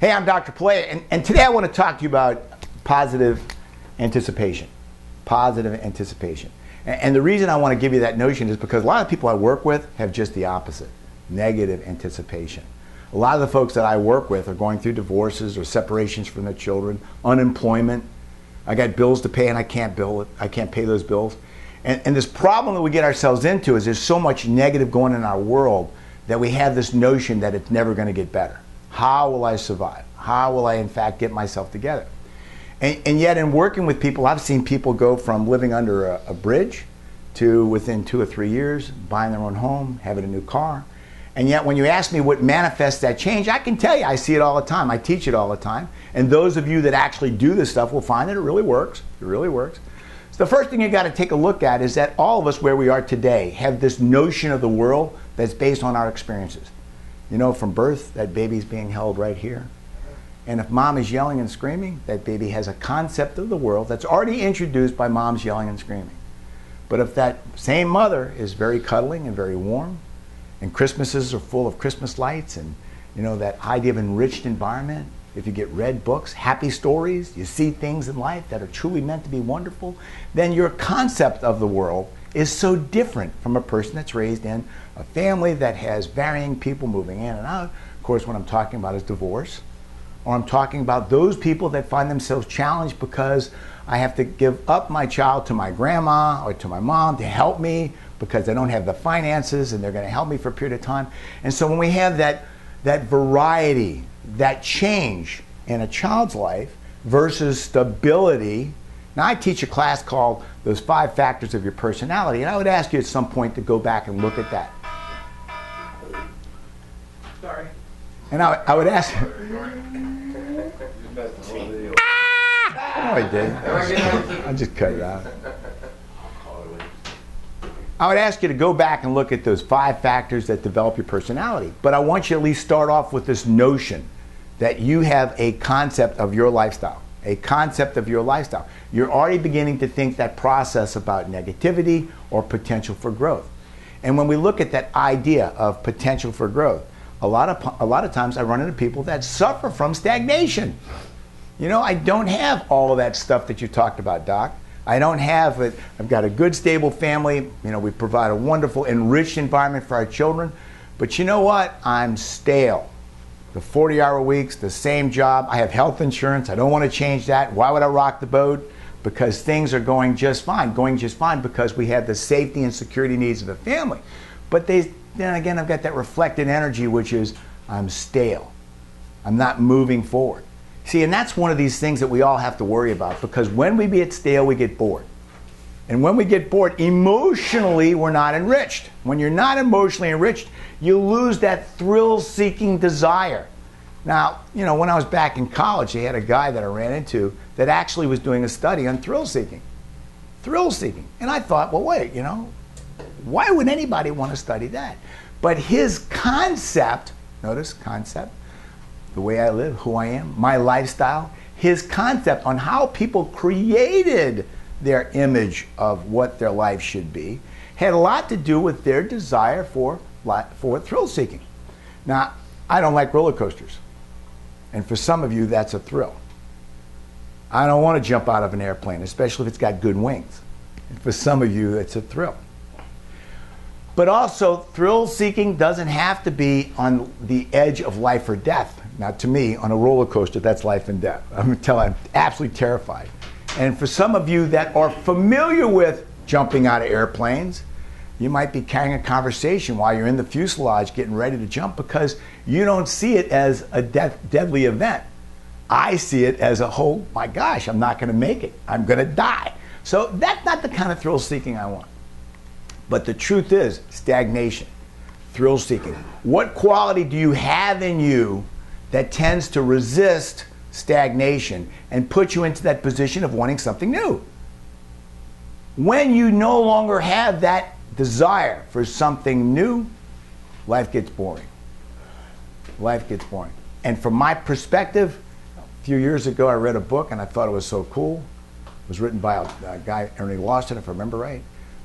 Hey, I'm Dr. Pilet, and today I want to talk to you about positive anticipation. Positive anticipation. And the reason I want to give you that notion is because a lot of people I work with have just the opposite, negative anticipation. A lot of the folks that I work with are going through divorces or separations from their children, unemployment. I got bills to pay and I can't pay those bills. And this problem that we get ourselves into is there's so much negative going on in our world that we have this notion that it's never going to get better. How will I survive? How will I in fact get myself together? And yet in working with people, I've seen people go from living under a bridge to within 2 or 3 years buying their own home, having a new car. And yet when you ask me what manifests that change, I can tell you I see it all the time. I teach it all the time. And those of you that actually do this stuff will find that it really works. It really works. So the first thing you got to take a look at is that all of us where we are today have this notion of the world that's based on our experiences. You know, from birth, that baby's being held right here. And if mom is yelling and screaming, that baby has a concept of the world that's already introduced by mom's yelling and screaming. But if that same mother is very cuddling and very warm, and Christmases are full of Christmas lights and, you know, that idea of enriched environment, if you get read books, happy stories, you see things in life that are truly meant to be wonderful, then your concept of the world is so different from a person that's raised in a family that has varying people moving in and out. Of course, what I'm talking about is divorce. Or I'm talking about those people that find themselves challenged because I have to give up my child to my grandma or to my mom to help me because they don't have the finances and they're going to help me for a period of time. And so when we have that variety, that change in a child's life versus stability. Now I teach a class called Those 5 Factors of Your Personality, and I would ask you at some point to go back and look at that. Sorry. And I would ask you. No, I did. I just cut it out. I would ask you to go back and look at those 5 factors that develop your personality. But I want you to at least start off with this notion that you have a concept of your lifestyle. A concept of your lifestyle. You're already beginning to think that process about negativity or potential for growth. And when we look at that idea of potential for growth, a lot of times I run into people that suffer from stagnation. You know, I don't have all of that stuff that you talked about, Doc. I don't have it. I've got a good, stable family. You know, we provide a wonderful, enriched environment for our children. But you know what? I'm stale. The 40-hour weeks, the same job. I have health insurance. I don't want to change that. Why would I rock the boat? Because things are going just fine. Going just fine because we have the safety and security needs of the family. But then again, I've got that reflected energy, which is I'm stale. I'm not moving forward. See, and that's one of these things that we all have to worry about because when we get stale, we get bored. And when we get bored, emotionally, we're not enriched. When you're not emotionally enriched, you lose that thrill-seeking desire. Now, you know, when I was back in college, they had a guy that I ran into that actually was doing a study on thrill-seeking. Thrill-seeking. And I thought, well, wait, you know, why would anybody want to study that? But his concept, notice concept, the way I live, who I am, my lifestyle, his concept on how people created their image of what their life should be had a lot to do with their desire for thrill-seeking. Now, I don't like roller coasters. And for some of you, that's a thrill. I don't want to jump out of an airplane, especially if it's got good wings. And for some of you, it's a thrill. But also, thrill-seeking doesn't have to be on the edge of life or death. Now, to me, on a roller coaster, that's life and death. I'm absolutely terrified. And for some of you that are familiar with jumping out of airplanes, you might be carrying a conversation while you're in the fuselage getting ready to jump because you don't see it as a deadly event. I see it as a whole, my gosh, I'm not going to make it. I'm going to die. So that's not the kind of thrill-seeking I want. But the truth is, stagnation, thrill-seeking. What quality do you have in you that tends to resist stagnation and put you into that position of wanting something new? When you no longer have that desire for something new, life gets boring. Life gets boring. And from my perspective, a few years ago I read a book and I thought it was so cool. It was written by a guy, Ernie Lawson, if I remember right.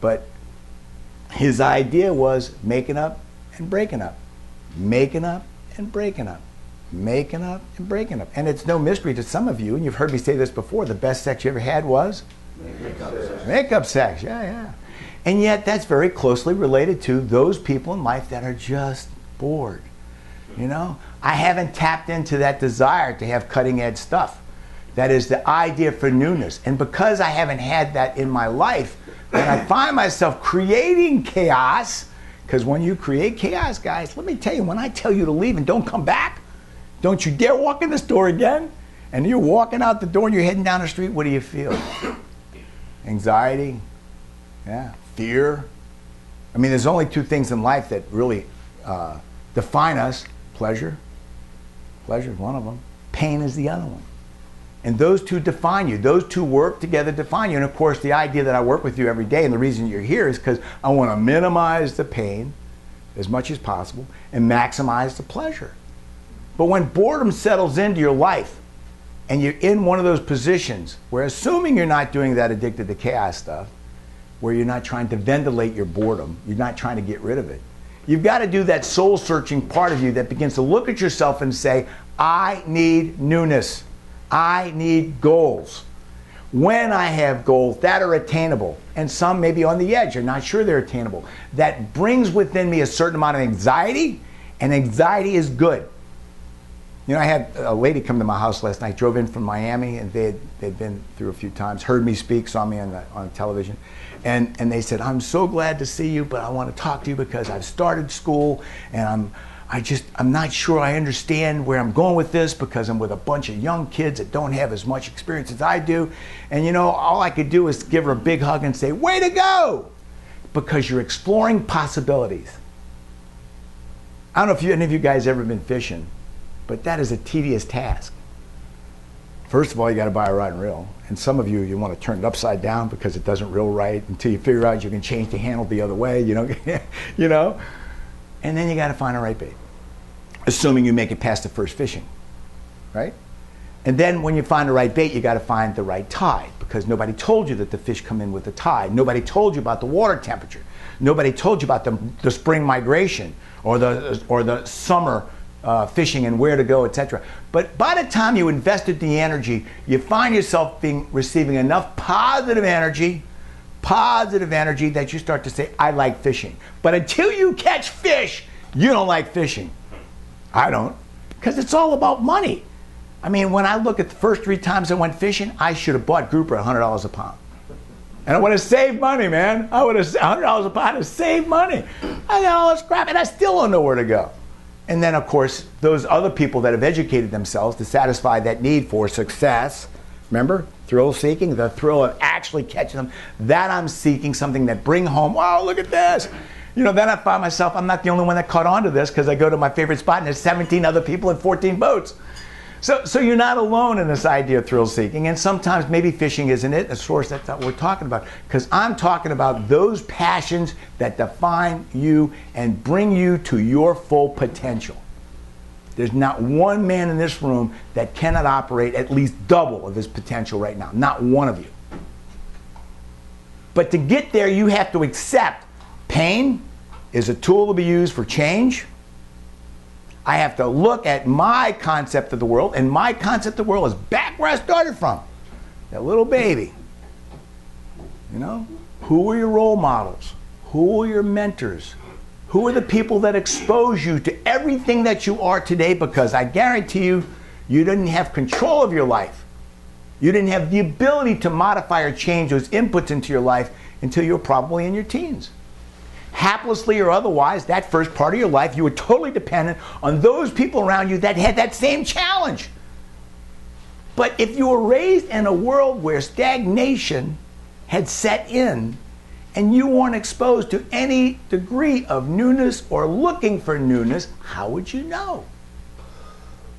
But his idea was making up and breaking up. Making up and breaking up. making up and breaking up. And it's no mystery to some of you, and you've heard me say this before, the best sex you ever had was? Makeup sex, yeah. And yet that's very closely related to those people in life that are just bored. You know, I haven't tapped into that desire to have cutting edge stuff. That is the idea for newness. And because I haven't had that in my life, when I find myself creating chaos, because when you create chaos, guys, let me tell you, when I tell you to leave and don't come back, don't you dare walk in this door again, and you're walking out the door and you're heading down the street, what do you feel? Anxiety, yeah, fear. I mean, there's only two things in life that really define us. Pleasure is one of them. Pain is the other one. And those two define you. Those two work together to define you. And of course, the idea that I work with you every day, and the reason you're here is because I want to minimize the pain as much as possible and maximize the pleasure. But when boredom settles into your life and you're in one of those positions where, assuming you're not doing that addicted to chaos stuff, where you're not trying to ventilate your boredom, you're not trying to get rid of it, you've got to do that soul-searching part of you that begins to look at yourself and say, I need newness. I need goals. When I have goals that are attainable, and some may be on the edge, you're not sure they're attainable, that brings within me a certain amount of anxiety, and anxiety is good. You know, I had a lady come to my house last night, drove in from Miami, and they'd been through a few times, heard me speak, saw me on television, and they said, I'm so glad to see you, but I want to talk to you because I've started school, and I'm not sure I understand where I'm going with this because I'm with a bunch of young kids that don't have as much experience as I do. And you know, all I could do is give her a big hug and say, way to go! Because you're exploring possibilities. I don't know if any of you guys ever been fishing, but that is a tedious task. First of all, you got to buy a rod and reel. And some of you want to turn it upside down because it doesn't reel right until you figure out you can change the handle the other way, you know. And then you got to find a right bait, assuming you make it past the first fishing, right? And then when you find the right bait, you got to find the right tide, because nobody told you that the fish come in with the tide. Nobody told you about the water temperature. Nobody told you about the spring migration or the summer fishing and where to go, etc. But by the time you invested the energy, you find yourself receiving enough positive energy that you start to say, I like fishing. But until you catch fish, you don't like fishing. I don't, because it's all about money. I mean, when I look at the first 3 times I went fishing, I should have bought grouper at $100 a pound. And I would have saved money, man. I would have $100 a pound to save money. I got all this crap, and I still don't know where to go. And then, of course, those other people that have educated themselves to satisfy that need for success, remember, thrill seeking, the thrill of actually catching them, that I'm seeking something that bring home, wow, look at this. You know, then I find myself, I'm not the only one that caught on to this because I go to my favorite spot and there's 17 other people and 14 boats. So you're not alone in this idea of thrill seeking, and sometimes maybe fishing isn't it, a source that's not what we're talking about, because I'm talking about those passions that define you and bring you to your full potential. There's not one man in this room that cannot operate at least double of his potential right now, not one of you. But to get there, you have to accept pain is a tool to be used for change. I have to look at my concept of the world, and my concept of the world is back where I started from. That little baby. You know? Who are your role models? Who are your mentors? Who are the people that expose you to everything that you are today? Because I guarantee you, you didn't have control of your life. You didn't have the ability to modify or change those inputs into your life until you were probably in your teens. Haplessly or otherwise, that first part of your life, you were totally dependent on those people around you that had that same challenge. But if you were raised in a world where stagnation had set in, and you weren't exposed to any degree of newness or looking for newness, how would you know?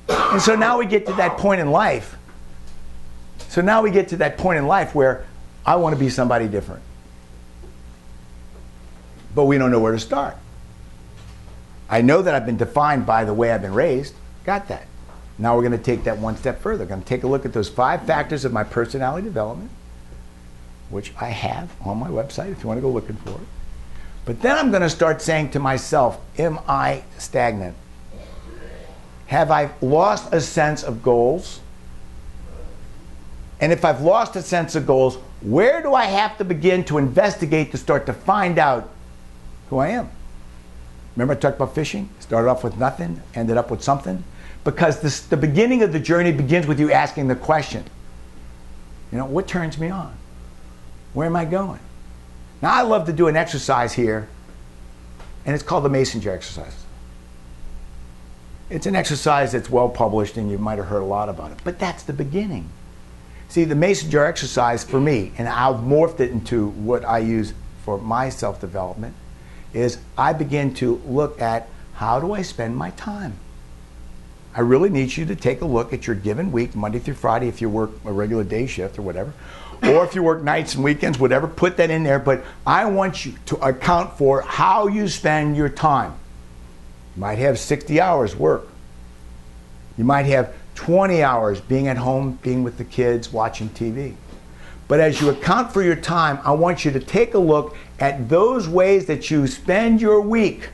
And so now we get to that point in life. Where I want to be somebody different. But we don't know where to start. I know that I've been defined by the way I've been raised. Got that. Now we're going to take that one step further. We're going to take a look at those 5 factors of my personality development, which I have on my website if you want to go looking for it. But then I'm going to start saying to myself, am I stagnant? have I lost a sense of goals? And if I've lost a sense of goals, where do I have to begin to investigate to start to find out who I am? Remember I talked about fishing? Started off with nothing, ended up with something. Because the beginning of the journey begins with you asking the question, you know, what turns me on? Where am I going? Now I love to do an exercise here, and it's called the Mason jar exercise. It's an exercise that's well published, and you might have heard a lot about it, but that's the beginning. See, the Mason jar exercise for me, and I've morphed it into what I use for my self-development, is I begin to look at how do I spend my time? I really need you to take a look at your given week, Monday through Friday, if you work a regular day shift or whatever, or if you work nights and weekends, whatever, put that in there. But I want you to account for how you spend your time. You might have 60 hours work. You might have 20 hours being at home, being with the kids, watching TV. But as you account for your time, I want you to take a look at those ways that you spend your week.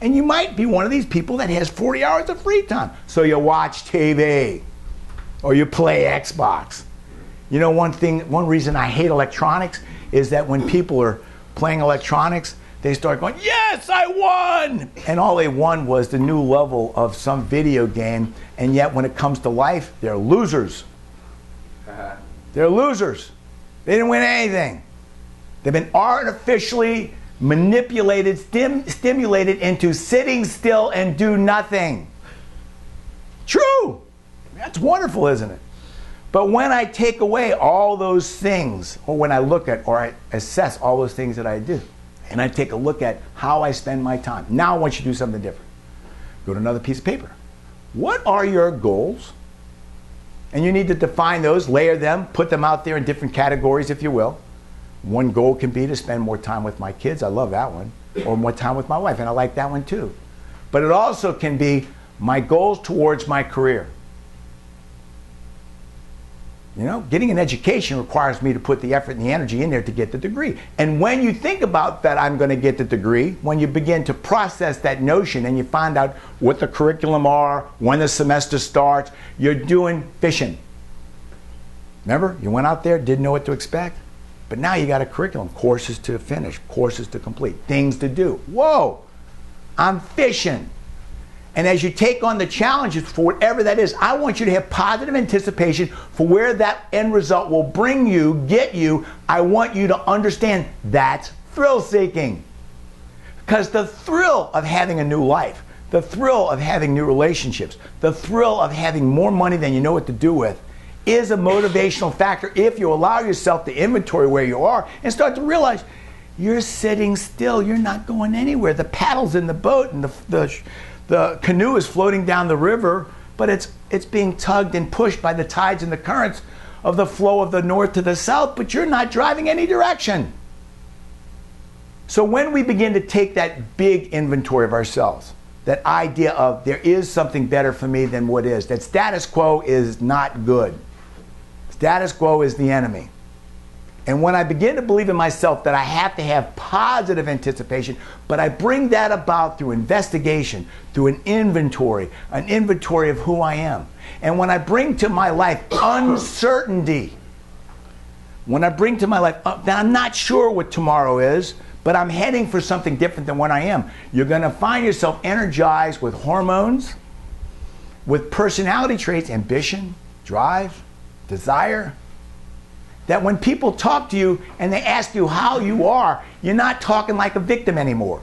And you might be one of these people that has 40 hours of free time. So you watch TV or you play Xbox. You know, one reason I hate electronics is that when people are playing electronics, they start going, yes, I won! And all they won was the new level of some video game, and yet when it comes to life, they're losers. They're losers. They didn't win anything. They've been artificially manipulated, stimulated into sitting still and do nothing. True. That's wonderful, isn't it? But when I take away all those things, or when I look at or I assess all those things that I do, and I take a look at how I spend my time, now I want you to do something different. Go to another piece of paper. What are your goals? And you need to define those, layer them, put them out there in different categories, if you will. One goal can be to spend more time with my kids. I love that one. Or more time with my wife, and I like that one too. But it also can be my goals towards my career. You know, getting an education requires me to put the effort and the energy in there to get the degree. And when you think about that I'm going to get the degree, when you begin to process that notion and you find out what the curriculum are, when the semester starts, you're doing fishing. Remember, you went out there, didn't know what to expect, but now you got a curriculum, courses to finish, courses to complete, things to do. Whoa, I'm fishing. And as you take on the challenges for whatever that is, I want you to have positive anticipation for where that end result will bring you, get you. I want you to understand that's thrill-seeking. Because the thrill of having a new life, the thrill of having new relationships, the thrill of having more money than you know what to do with, is a motivational factor if you allow yourself to inventory where you are and start to realize you're sitting still, you're not going anywhere. The paddle's in the boat and the canoe is floating down the river, but it's being tugged and pushed by the tides and the currents of the flow of the north to the south, but you're not driving any direction. So when we begin to take that big inventory of ourselves, that idea of there is something better for me than what is, that status quo is not good. Status quo is the enemy. And when I begin to believe in myself that I have to have positive anticipation, but I bring that about through investigation, through an inventory of who I am. And when I bring to my life uncertainty, when I bring to my life that I'm not sure what tomorrow is, but I'm heading for something different than what I am, you're going to find yourself energized with hormones, with personality traits, ambition, drive, desire, that when people talk to you and they ask you how you are, you're not talking like a victim anymore.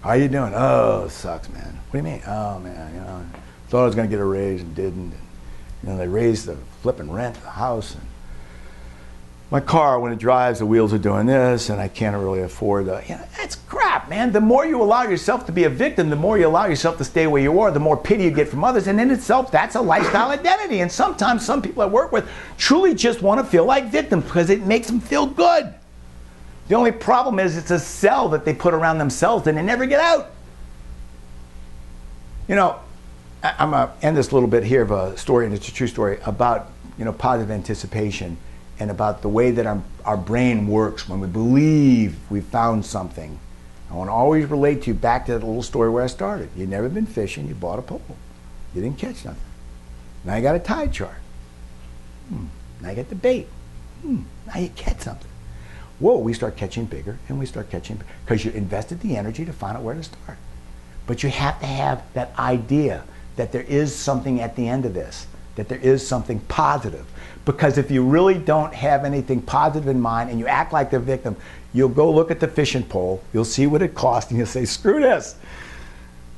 How you doing? Oh, it sucks, man. What do you mean? Oh, man, you know, thought I was going to get a raise and didn't. You know, they raised the flipping rent of the house. And my car, when it drives, the wheels are doing this, and I can't really afford the, you know, that's crap, man. The more you allow yourself to be a victim, the more you allow yourself to stay where you are, the more pity you get from others, and in itself, that's a lifestyle identity. And sometimes some people I work with truly just want to feel like victims because it makes them feel good. The only problem is it's a cell that they put around themselves and they never get out. You know, I'm going to end this little bit here of a story, and it's a true story, about, you know, positive anticipation and about the way that our brain works when we believe we found something. I want to always relate to you back to that little story where I started. You've never been fishing, you bought a pole. You didn't catch nothing. Now you got a tide chart. Now you got the bait. Now you catch something. Whoa, we start catching bigger and we start catching bigger because you invested the energy to find out where to start. But you have to have that idea that there is something at the end of this, that there is something positive. Because if you really don't have anything positive in mind and you act like the victim, you'll go look at the fishing pole, you'll see what it costs, and you'll say, screw this.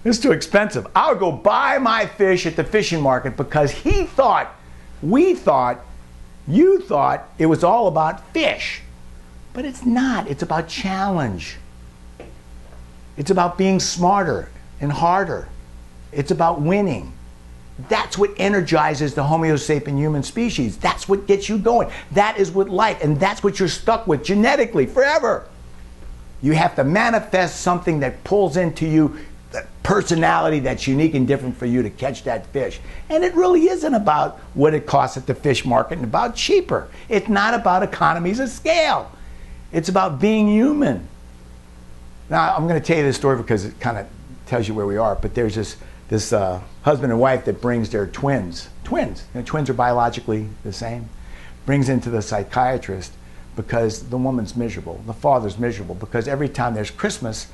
It's too expensive. I'll go buy my fish at the fishing market because he thought, we thought, you thought it was all about fish. But it's not. It's about challenge. It's about being smarter and harder. It's about winning. That's what energizes the Homo sapien human species. That's what gets you going. That is what life, and that's what you're stuck with genetically forever. You have to manifest something that pulls into you the personality that's unique and different for you to catch that fish. And it really isn't about what it costs at the fish market and about cheaper. It's not about economies of scale. It's about being human. Now, I'm going to tell you this story because it kind of tells you where we are, but there's this husband and wife that brings their twins. Twins are biologically the same. Brings into the psychiatrist because the woman's miserable. The father's miserable because every time there's Christmas,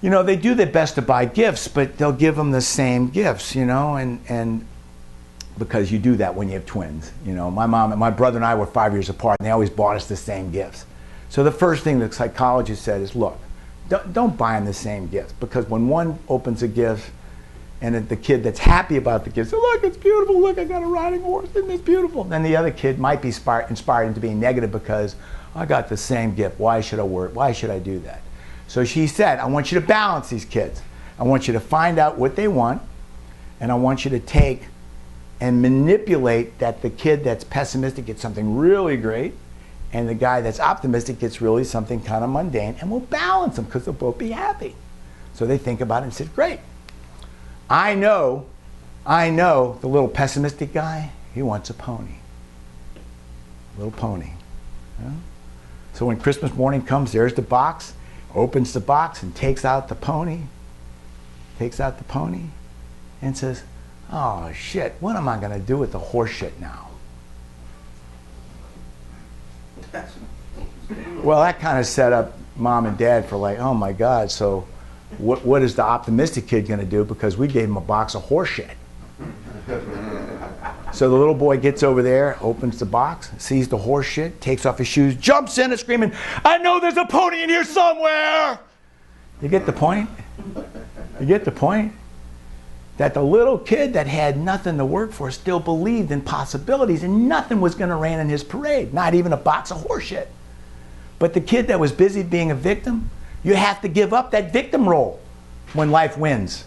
they do their best to buy gifts, but they'll give them the same gifts, and because you do that when you have twins. My mom and my brother and I were 5 years apart, and they always bought us the same gifts. So the first thing the psychologist said is, look, don't buy them the same gifts, because when one opens a gift and the kid that's happy about the gift says, look, it's beautiful, look, I got a riding horse, isn't this beautiful? Then the other kid might be inspired into being negative because I got the same gift, why should I work, why should I do that? So she said, I want you to balance these kids. I want you to find out what they want, and I want you to take and manipulate that the kid that's pessimistic gets something really great, and the guy that's optimistic gets really something kind of mundane, and we'll balance them because they'll both be happy. So they think about it and said, great. I know the little pessimistic guy, he wants a pony. A little pony. Yeah? So when Christmas morning comes, there's the box, opens the box and takes out the pony, and says, oh shit, what am I going to do with the horse shit now? Well, that kind of set up mom and dad for like, oh my God, so what is the optimistic kid going to do because we gave him a box of horse shit? So the little boy gets over there, opens the box, sees the horse shit, takes off his shoes, jumps in and screaming, I know there's a pony in here somewhere! You get the point? You get the point? That the little kid that had nothing to work for still believed in possibilities and nothing was going to rain in his parade, not even a box of horse shit. But the kid that was busy being a victim, you have to give up that victim role when life wins,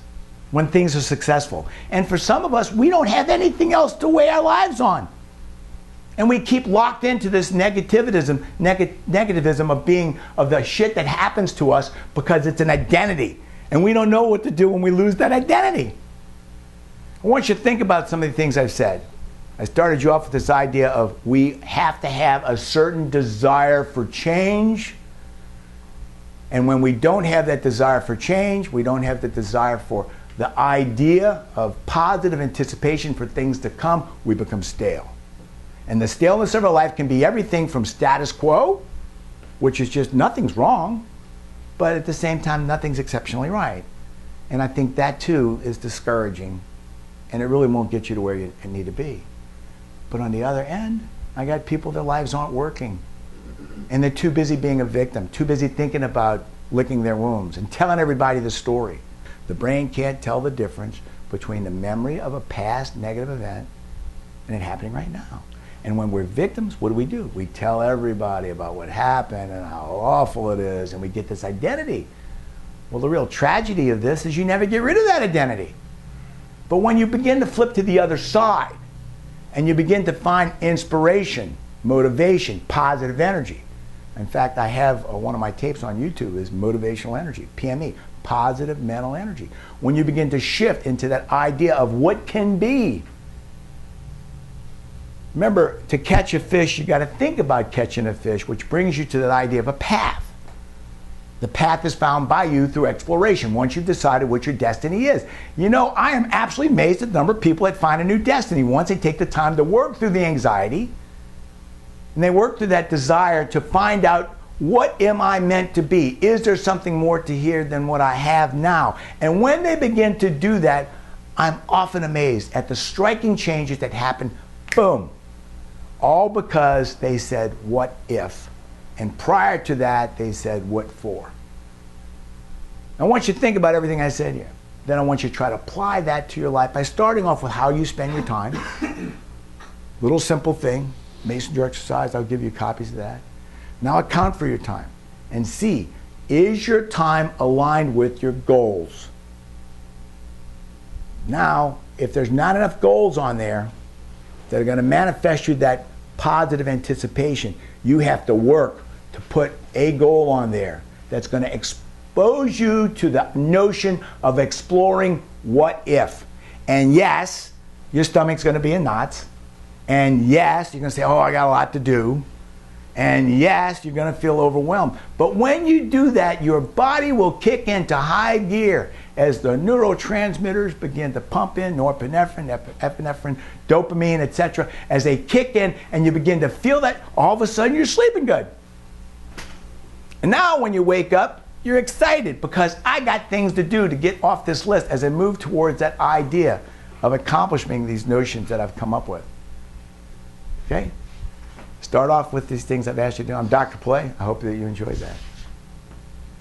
when things are successful. And for some of us, we don't have anything else to weigh our lives on. And we keep locked into this negativism of the shit that happens to us because it's an identity. And we don't know what to do when we lose that identity. I want you to think about some of the things I've said. I started you off with this idea of we have to have a certain desire for change. And when we don't have that desire for change, we don't have the desire for the idea of positive anticipation for things to come, we become stale. And the staleness of our life can be everything from status quo, which is just nothing's wrong, but at the same time, nothing's exceptionally right. And I think that too is discouraging, and it really won't get you to where you need to be. But on the other end, I got people, their lives aren't working. And they're too busy being a victim, too busy thinking about licking their wounds and telling everybody the story. The brain can't tell the difference between the memory of a past negative event and it happening right now. And when we're victims, what do? We tell everybody about what happened and how awful it is, and we get this identity. Well, the real tragedy of this is you never get rid of that identity. But when you begin to flip to the other side, and you begin to find inspiration, motivation, positive energy. In fact, I have one of my tapes on YouTube is motivational energy, PME, positive mental energy. When you begin to shift into that idea of what can be. Remember, to catch a fish, you got to think about catching a fish, which brings you to that idea of a path. The path is found by you through exploration once you've decided what your destiny is. You know, I am absolutely amazed at the number of people that find a new destiny once they take the time to work through the anxiety and they work through that desire to find out, what am I meant to be? Is there something more to here than what I have now? And when they begin to do that, I'm often amazed at the striking changes that happen, boom, all because they said, what if? And prior to that, they said, what for? I want you to think about everything I said here. Then I want you to try to apply that to your life by starting off with how you spend your time. Little simple thing, Messenger exercise, I'll give you copies of that. Now account for your time and see, is your time aligned with your goals? Now, if there's not enough goals on there that are going to manifest you that positive anticipation, you have to work to put a goal on there that's going to expose you to the notion of exploring what if. And yes, your stomach's going to be in knots. And yes, you're going to say, oh, I got a lot to do. And yes, you're going to feel overwhelmed. But when you do that, your body will kick into high gear as the neurotransmitters begin to pump in, norepinephrine, epinephrine, dopamine, etc. As they kick in and you begin to feel that, all of a sudden you're sleeping good. And now when you wake up, you're excited because I got things to do to get off this list as I move towards that idea of accomplishing these notions that I've come up with. Okay? Start off with these things I've asked you to do. I'm Dr. Pilet. I hope that you enjoyed that.